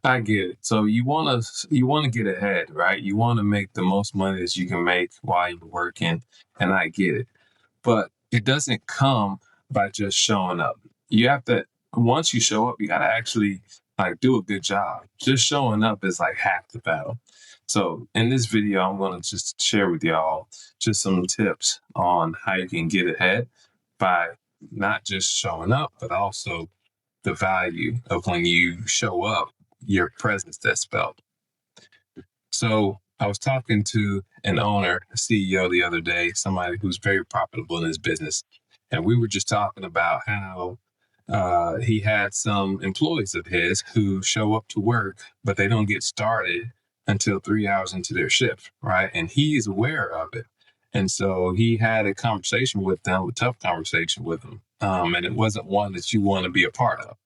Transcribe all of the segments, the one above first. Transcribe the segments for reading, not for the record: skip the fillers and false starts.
I get it. So you wanna get ahead, right? You wanna make the most money that you can make while you're working, and I get it. But it doesn't come by just showing up. You have to once you show up, you gotta actually like do a good job. Just showing up is like half the battle. So in this video, I'm gonna just share with y'all just some tips on how you can get ahead by not just showing up, but also the value of when you show up, your presence that's felt. So I was talking to an owner, a CEO the other day, somebody who's very profitable in his business. And we were just talking about how he had some employees of his who show up to work, but they don't get started until 3 hours into their shift, right? And he's aware of it. And so he had a conversation with them, a tough conversation with them. And it wasn't one that you want to be a part of.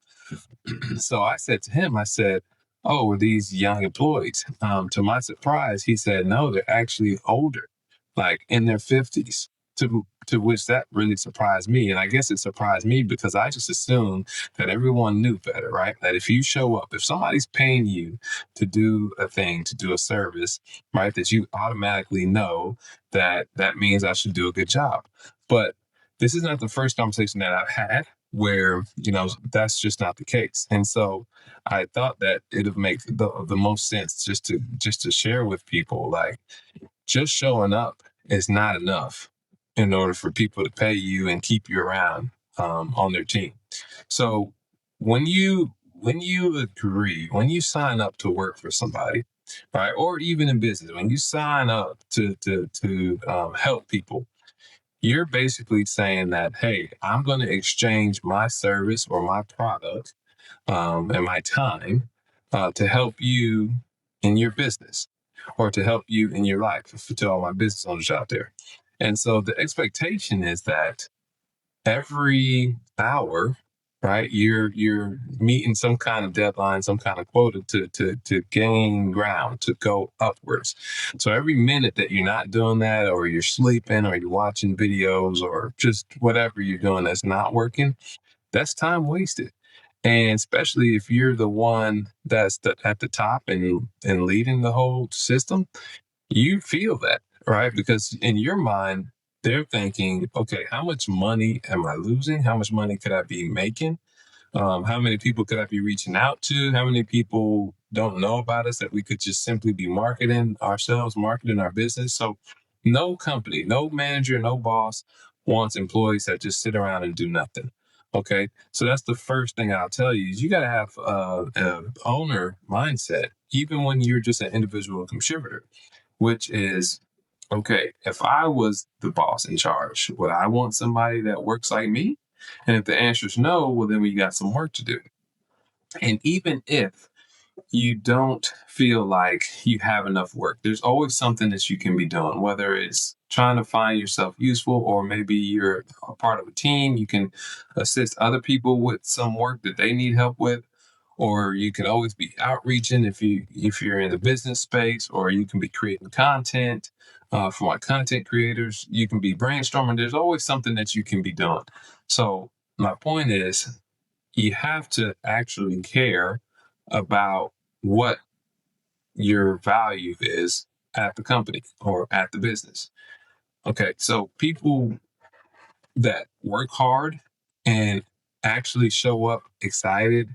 So I said to him, I said, "Oh, were these young employees?" To my surprise, he said, "No, they're actually older, like in their 50s." To which that really surprised me. And I guess it surprised me because I just assumed that everyone knew better, right? That if you show up, if somebody's paying you to do a thing, to do a service, right, that you automatically know that that means I should do a good job. But this is not the first conversation that I've had where that's just not the case. And so I thought that it would make the most sense just to share with people, like, just showing up is not enough in order for people to pay you and keep you around on their team. So when you agree, when you sign up to work for somebody, right, or even in business, when you sign up to help people, you're basically saying that, hey, I'm going to exchange my service or my product and my time to help you in your business or to help you in your life, to all my business owners out there. And so the expectation is that every hour, right, you're meeting some kind of deadline, some kind of quota to gain ground, to go upwards. So every minute that you're not doing that, or you're sleeping, or you're watching videos, or just whatever you're doing that's not working, that's time wasted. And especially if you're the one that's at the top and leading the whole system, you feel that, right? Because in your mind, they're thinking, okay, how much money am I losing? How much money could I be making? How many people could I be reaching out to? How many people don't know about us that we could just simply be marketing ourselves, marketing our business? So, no company, no manager, no boss wants employees that just sit around and do nothing. Okay, so that's the first thing I'll tell you is you got to have a owner mindset, even when you're just an individual contributor, which is okay. If I was the boss in charge, would I want somebody that works like me? And if the answer is no, well, then we got some work to do. And even if you don't feel like you have enough work, there's always something that you can be doing, whether it's trying to find yourself useful, or maybe you're a part of a team. You can assist other people with some work that they need help with, or you can always be outreaching if you're in the business space, or you can be creating content for my content creators. You can be brainstorming. There's always something that you can be doing. So my point is, you have to actually care about what your value is at the company or at the business. Okay, so people that work hard and actually show up excited,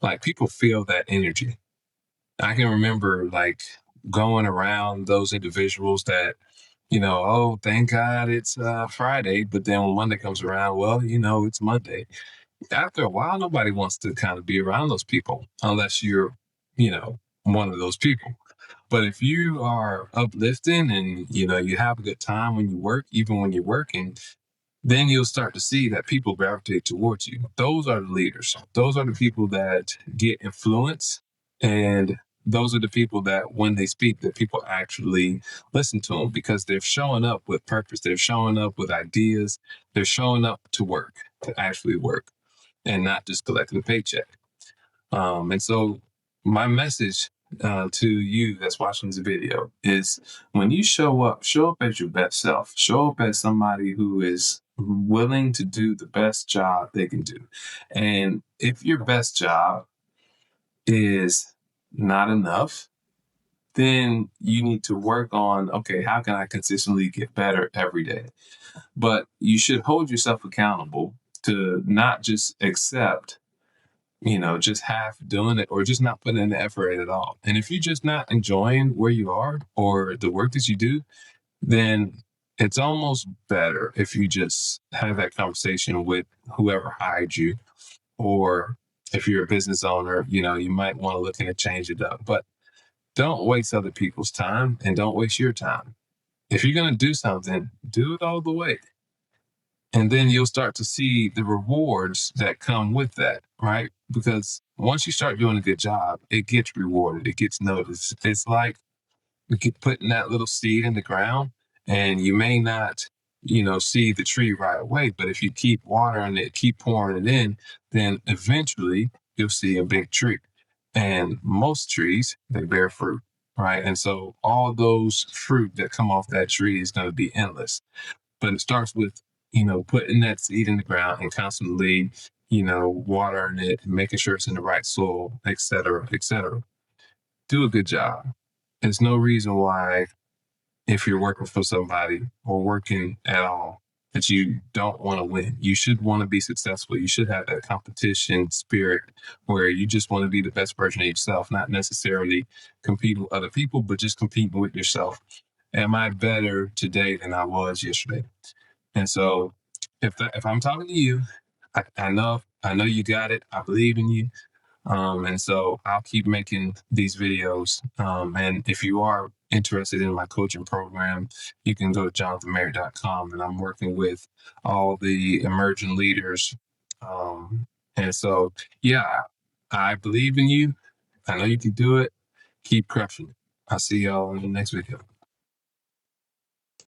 like, people feel that energy. I can remember like going around those individuals that, oh, thank God it's Friday, but then when Monday comes around, well, it's Monday. After a while, nobody wants to kind of be around those people unless you're, one of those people. But if you are uplifting and you have a good time when you work, even when you're working, then you'll start to see that people gravitate towards you. Those are the leaders. Those are the people that get influence, and those are the people that when they speak, that people actually listen to them because they're showing up with purpose. They're showing up with ideas. They're showing up to work, to actually work, and not just collecting a paycheck. And so my message to you that's watching this video is, when you show up as your best self, show up as somebody who is willing to do the best job they can do. And if your best job is not enough, then you need to work on, okay, how can I consistently get better every day? But you should hold yourself accountable to not just accept, just half doing it or just not putting in the effort at all. And if you're just not enjoying where you are or the work that you do, then it's almost better if you just have that conversation with whoever hired you. Or if you're a business owner, you might want to look into change it up. But don't waste other people's time and don't waste your time. If you're going to do something, do it all the way. And then you'll start to see the rewards that come with that, right? Because once you start doing a good job, it gets rewarded, it gets noticed. It's like you keep putting that little seed in the ground, and you may not, see the tree right away. But if you keep watering it, keep pouring it in, then eventually you'll see a big tree. And most trees, they bear fruit, right? And so all those fruit that come off that tree is going to be endless. But it starts with, putting that seed in the ground and constantly, watering it, making sure it's in the right soil, et cetera, et cetera. Do a good job. There's no reason why, if you're working for somebody or working at all, that you don't want to win. You should want to be successful. You should have that competition spirit where you just want to be the best version of yourself, not necessarily competing with other people, but just competing with yourself. Am I better today than I was yesterday? And so if I'm talking to you, I know you got it. I believe in you. And so I'll keep making these videos. And if you are interested in my coaching program, you can go to jonathanmerritt.com, and I'm working with all the emerging leaders. And so, yeah, I believe in you. I know you can do it. Keep crushing it. I'll see y'all in the next video.